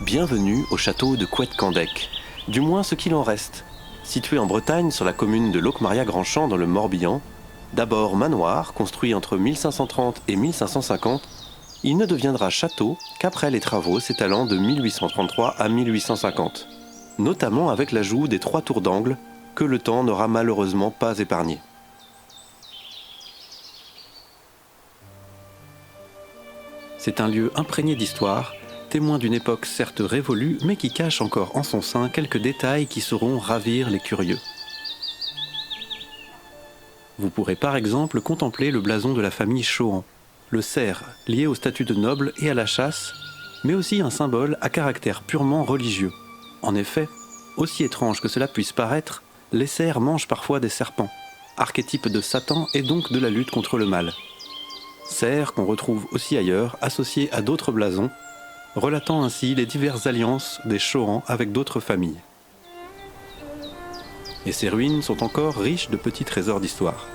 Bienvenue au château de Couët-Candec, du moins ce qu'il en reste. Situé en Bretagne, sur la commune de Locmaria-Grandchamp dans le Morbihan, d'abord manoir, construit entre 1530 et 1550, il ne deviendra château qu'après les travaux s'étalant de 1833 à 1850, notamment avec l'ajout des 3 tours d'angle que le temps n'aura malheureusement pas épargné. C'est un lieu imprégné d'histoire, témoin d'une époque certes révolue, mais qui cache encore en son sein quelques détails qui sauront ravir les curieux. Vous pourrez par exemple contempler le blason de la famille Chauhan, le cerf lié au statut de noble et à la chasse, mais aussi un symbole à caractère purement religieux. En effet, aussi étrange que cela puisse paraître, les cerfs mangent parfois des serpents, archétype de Satan et donc de la lutte contre le mal. Cerfs qu'on retrouve aussi ailleurs, associés à d'autres blasons, relatant ainsi les diverses alliances des Chauhan avec d'autres familles. Et ces ruines sont encore riches de petits trésors d'histoire.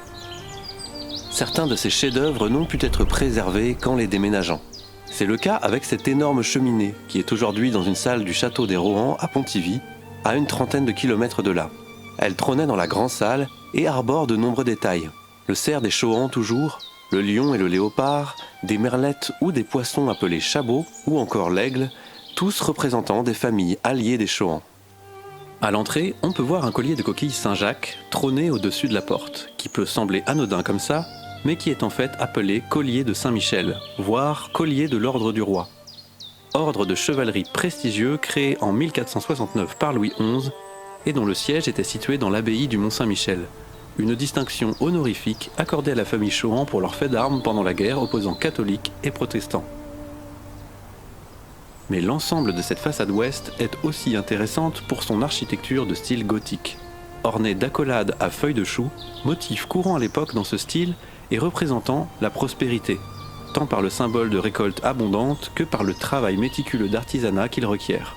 Certains de ces chefs-d'œuvre n'ont pu être préservés qu'en les déménageant. C'est le cas avec cette énorme cheminée qui est aujourd'hui dans une salle du château des Rohan à Pontivy, à une trentaine de kilomètres de là. Elle trônait dans la grande salle et arbore de nombreux détails. Le cerf des Chauhan toujours, le lion et le léopard, des merlettes ou des poissons appelés chabots, ou encore l'aigle, tous représentant des familles alliées des Chauhan. À l'entrée, on peut voir un collier de coquilles Saint-Jacques trôné au-dessus de la porte, qui peut sembler anodin comme ça, mais qui est en fait appelé collier de Saint-Michel, voire collier de l'ordre du roi. Ordre de chevalerie prestigieux créé en 1469 par Louis XI et dont le siège était situé dans l'abbaye du Mont-Saint-Michel. Une distinction honorifique accordée à la famille Chauhan pour leur fait d'armes pendant la guerre opposant catholiques et protestants. Mais l'ensemble de cette façade ouest est aussi intéressante pour son architecture de style gothique, ornée d'accolades à feuilles de chou, motif courant à l'époque dans ce style et représentant la prospérité, tant par le symbole de récolte abondante que par le travail méticuleux d'artisanat qu'il requiert.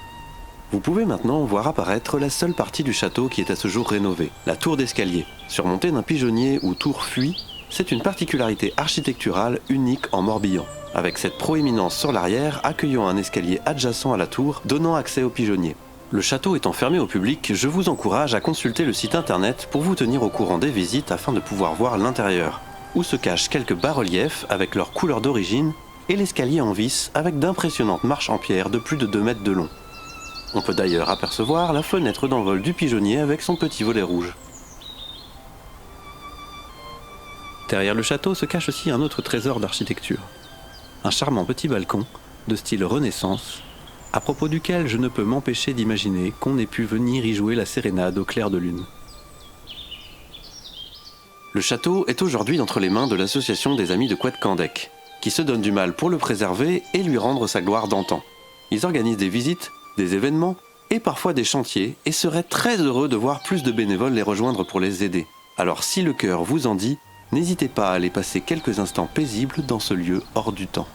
Vous pouvez maintenant voir apparaître la seule partie du château qui est à ce jour rénovée, la tour d'escalier. Surmontée d'un pigeonnier ou tour fuit, c'est une particularité architecturale unique en Morbihan, avec cette proéminence sur l'arrière accueillant un escalier adjacent à la tour donnant accès au pigeonnier. Le château étant fermé au public, je vous encourage à consulter le site internet pour vous tenir au courant des visites afin de pouvoir voir l'intérieur, où se cachent quelques bas-reliefs avec leur couleur d'origine et l'escalier en vis avec d'impressionnantes marches en pierre de plus de 2 mètres de long. On peut d'ailleurs apercevoir la fenêtre d'envol du pigeonnier avec son petit volet rouge. Derrière le château se cache aussi un autre trésor d'architecture. Un charmant petit balcon, de style Renaissance, à propos duquel je ne peux m'empêcher d'imaginer qu'on ait pu venir y jouer la sérénade au clair de lune. Le château est aujourd'hui entre les mains de l'association des Amis de Couët-Candec, qui se donne du mal pour le préserver et lui rendre sa gloire d'antan. Ils organisent des visites, des événements et parfois des chantiers et seraient très heureux de voir plus de bénévoles les rejoindre pour les aider. Alors si le cœur vous en dit, n'hésitez pas à aller passer quelques instants paisibles dans ce lieu hors du temps.